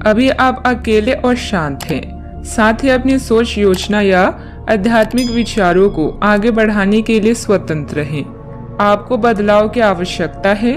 अभी आप अकेले और शांत हैं। साथ ही अपनी सोच, योजना या आध्यात्मिक विचारों को आगे बढ़ाने के लिए स्वतंत्र हैं। आपको बदलाव की आवश्यकता है।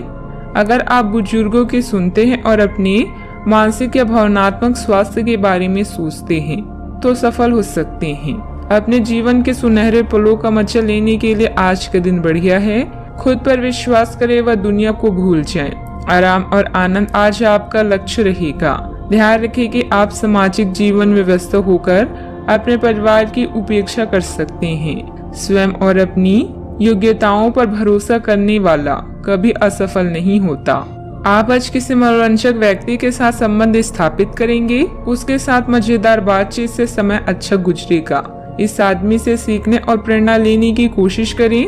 अगर आप बुजुर्गों की सुनते हैं और अपने मानसिक या भावनात्मक स्वास्थ्य के बारे में सोचते हैं तो सफल हो सकते हैं। अपने जीवन के सुनहरे पलों का मजा लेने के लिए आज का दिन बढ़िया है। खुद पर विश्वास करें व दुनिया को भूल जाएं। आराम और आनंद आज आपका लक्ष्य रहेगा। ध्यान रखें कि आप सामाजिक जीवन में व्यस्त होकर अपने परिवार की उपेक्षा कर सकते हैं। स्वयं और अपनी योग्यताओं पर भरोसा करने वाला कभी असफल नहीं होता। आप आज किसी मनोरंजक व्यक्ति के साथ संबंध स्थापित करेंगे। उसके साथ मजेदार बातचीत से समय अच्छा गुजरेगा। इस आदमी से सीखने और प्रेरणा लेने की कोशिश करें।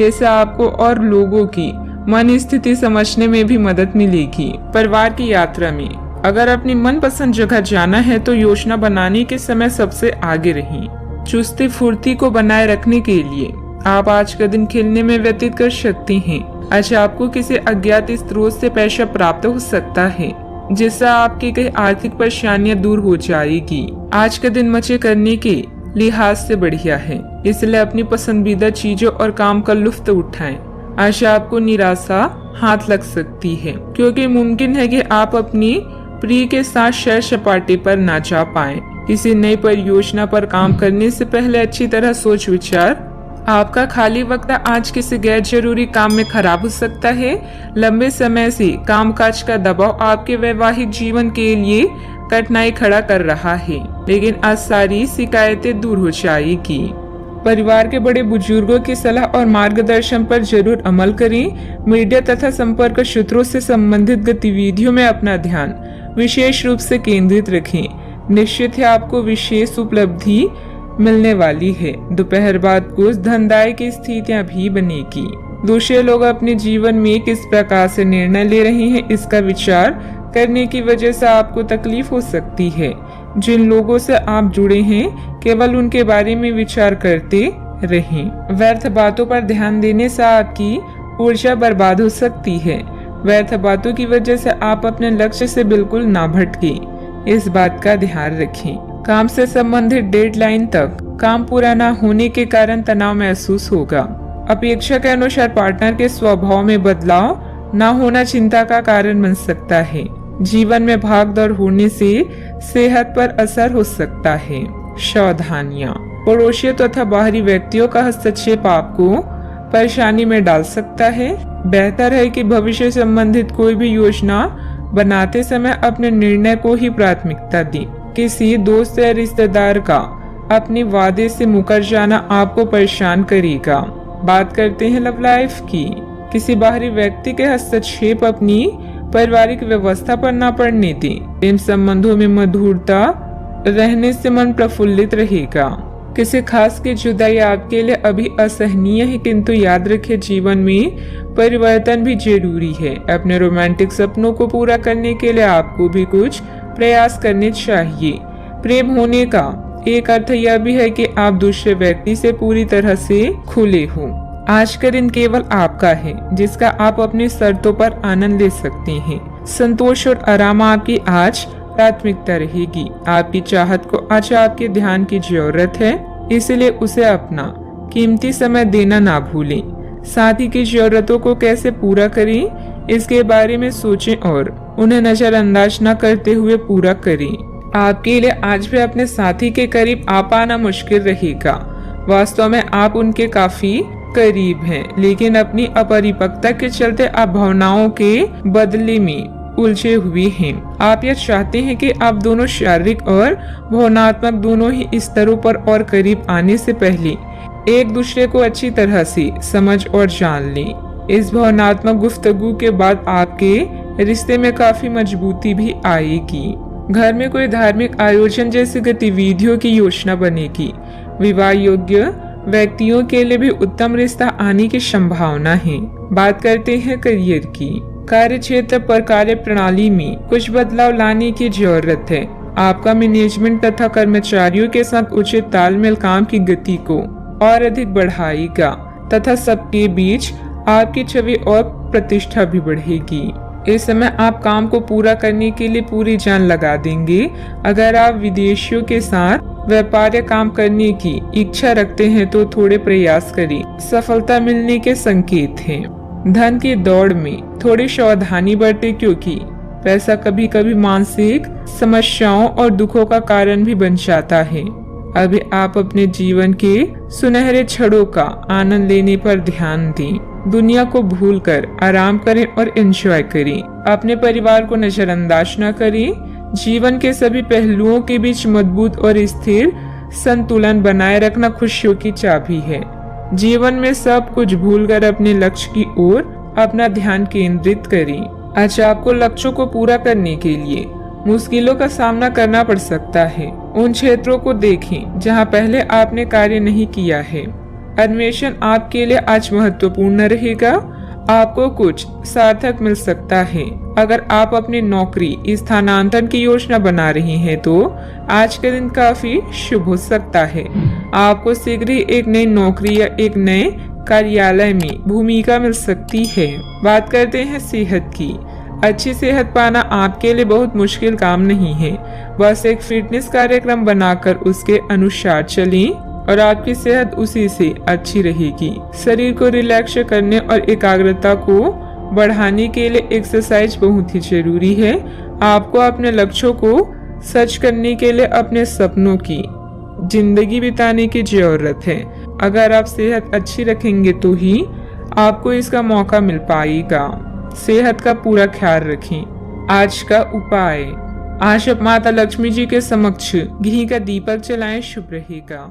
इससे आपको और लोगों की मन स्थिति समझने में भी मदद मिलेगी। परिवार की यात्रा में अगर अपनी मनपसंद जगह जाना है तो योजना बनाने के समय सबसे आगे रहें। चुस्ती फुर्ती को बनाए रखने के लिए आप आज का दिन खेलने में व्यतीत कर सकते हैं। आज आपको किसी अज्ञात स्रोत से पैसा प्राप्त हो सकता है जिससे आपकी कई आर्थिक परेशानियां दूर हो जाएगी। आज का दिन मजे करने के लिहाज से बढ़िया है, इसलिए अपनी पसंदीदा चीजों और काम का लुत्फ उठाएं। आज आपको निराशा हाथ लग सकती है क्योंकि मुमकिन है कि आप अपनी प्रिय के साथ सैर सपाटे पर ना जा पाएं। किसी नई परियोजना पर काम करने से पहले अच्छी तरह सोच विचार। आपका खाली वक्त आज किसी गैर जरूरी काम में खराब हो सकता है। लंबे समय से कामकाज का दबाव आपके वैवाहिक जीवन के लिए कठिनाई खड़ा कर रहा है, लेकिन आज सारी शिकायतें दूर हो जाएगी। परिवार के बड़े बुजुर्गों की सलाह और मार्गदर्शन पर जरूर अमल करें। मीडिया तथा संपर्क क्षेत्रों से संबंधित गतिविधियों में अपना ध्यान विशेष रूप से केंद्रित रखें। निश्चित है आपको विशेष उपलब्धि मिलने वाली है। दोपहर बाद कुछ धनदायक की स्थितियां भी बनेगी। दूसरे लोग अपने जीवन में किस प्रकार से निर्णय ले रहे हैं इसका विचार करने की वजह से आपको तकलीफ हो सकती है। जिन लोगों से आप जुड़े हैं केवल उनके बारे में विचार करते रहें। व्यर्थ बातों पर ध्यान देने से आपकी ऊर्जा बर्बाद हो सकती है। व्यर्थ बातों की वजह से आप अपने लक्ष्य से बिल्कुल ना भटके, इस बात का ध्यान रखें। काम से संबंधित डेडलाइन तक काम पूरा न होने के कारण तनाव महसूस होगा। अपेक्षा के अनुसार पार्टनर के स्वभाव में बदलाव न होना चिंता का कारण बन सकता है। जीवन में भागदौड़ होने से सेहत पर असर हो सकता है। सावधानियां। पड़ोसियों तथा बाहरी व्यक्तियों का हस्तक्षेप आपको परेशानी में डाल सकता है। बेहतर है कि भविष्य संबंधित कोई भी योजना बनाते समय अपने निर्णय को ही प्राथमिकता दें। किसी दोस्त या रिश्तेदार का अपने वादे से मुकर जाना आपको परेशान करेगा। बात करते हैं लव लाइफ की। किसी बाहरी व्यक्ति के हस्तक्षेप अपनी पारिवारिक व्यवस्था पर न पड़ने दें। प्रेम संबंधों में मधुरता रहने से मन प्रफुल्लित रहेगा। किसी खास की जुदाई आपके लिए अभी असहनीय है, किंतु याद रखें जीवन में परिवर्तन भी जरूरी है। अपने रोमांटिक सपनों को पूरा करने के लिए आपको भी कुछ प्रयास करने चाहिए। प्रेम होने का एक अर्थ यह भी है कि आप दूसरे व्यक्ति से पूरी तरह से खुले हो। आज का दिन केवल आपका है जिसका आप अपनी शर्तों पर आनंद ले सकते हैं। संतोष और आराम आपकी आज प्राथमिकता रहेगी। आपकी चाहत को आज आपके ध्यान की जरूरत है, इसलिए उसे अपना कीमती समय देना ना भूलें। साथी की जरूरतों को कैसे पूरा करें इसके बारे में सोचें और उन्हें नजरअंदाज न करते हुए पूरा करें। आपके लिए आज भी अपने साथी के करीब आ पाना मुश्किल रहेगा। वास्तव में आप उनके काफी करीब हैं, लेकिन अपनी अपरिपक्वता के चलते आप भावनाओं के बदले में उलझे हुए हैं। आप यह चाहते हैं कि आप दोनों शारीरिक और भावनात्मक दोनों ही स्तरों पर और करीब आने से पहले एक दूसरे को अच्छी तरह से समझ और जान लें। इस भावनात्मक गुफ्तगू के बाद आपके रिश्ते में काफी मजबूती भी आएगी। घर में कोई धार्मिक आयोजन जैसी गतिविधियों की योजना बनेगी। विवाह योग्य व्यक्तियों के लिए भी उत्तम रिश्ता आने की संभावना है। बात करते हैं करियर की। कार्य क्षेत्र पर कार्य प्रणाली में कुछ बदलाव लाने की जरूरत है। आपका मैनेजमेंट तथा कर्मचारियों के साथ उचित तालमेल काम की गति को और अधिक बढ़ाएगा तथा सबके बीच आपकी छवि और प्रतिष्ठा भी बढ़ेगी। इस समय आप काम को पूरा करने के लिए पूरी जान लगा देंगे। अगर आप विदेशियों के साथ व्यापार या काम करने की इच्छा रखते हैं तो थोड़े प्रयास करें, सफलता मिलने के संकेत हैं। धन की दौड़ में थोड़ी सावधानी बरतें, क्योंकि पैसा कभी कभी मानसिक समस्याओं और दुखों का कारण भी बन जाता है। अभी आप अपने जीवन के सुनहरे क्षणों का आनंद लेने पर ध्यान दें। दुनिया को भूलकर आराम करें और एंजॉय करें। अपने परिवार को नजरअंदाज न करें। जीवन के सभी पहलुओं के बीच मजबूत और स्थिर संतुलन बनाए रखना खुशियों की चाबी है। जीवन में सब कुछ भूलकर अपने लक्ष्य की ओर अपना ध्यान केंद्रित करें। आज आपको लक्ष्यों को पूरा करने के लिए मुश्किलों का सामना करना पड़ सकता है। उन क्षेत्रों को देखें जहां पहले आपने कार्य नहीं किया है। अन्वेषण आपके लिए आज महत्वपूर्ण रहेगा। आपको कुछ सार्थक मिल सकता है। अगर आप अपनी नौकरी स्थानांतरण की योजना बना रही हैं तो आज का दिन काफी शुभ हो सकता है। आपको शीघ्र ही एक नई नौकरी या एक नए कार्यालय में भूमिका मिल सकती है। बात करते हैं सेहत की। अच्छी सेहत पाना आपके लिए बहुत मुश्किल काम नहीं है। बस एक फिटनेस कार्यक्रम बनाकर उसके अनुसार चलें और आपकी सेहत उसी से अच्छी रहेगी। शरीर को रिलैक्स करने और एकाग्रता को बढ़ाने के लिए एक्सरसाइज बहुत ही जरूरी है। आपको अपने लक्ष्यों को सच करने के लिए अपने सपनों की जिंदगी बिताने की जरूरत है। अगर आप सेहत अच्छी रखेंगे तो ही आपको इसका मौका मिल पाएगा। सेहत का पूरा ख्याल रखें। आज का उपाय, आज आप माता लक्ष्मी जी के समक्ष घी का दीपक जलाएं, शुभ रहेगा।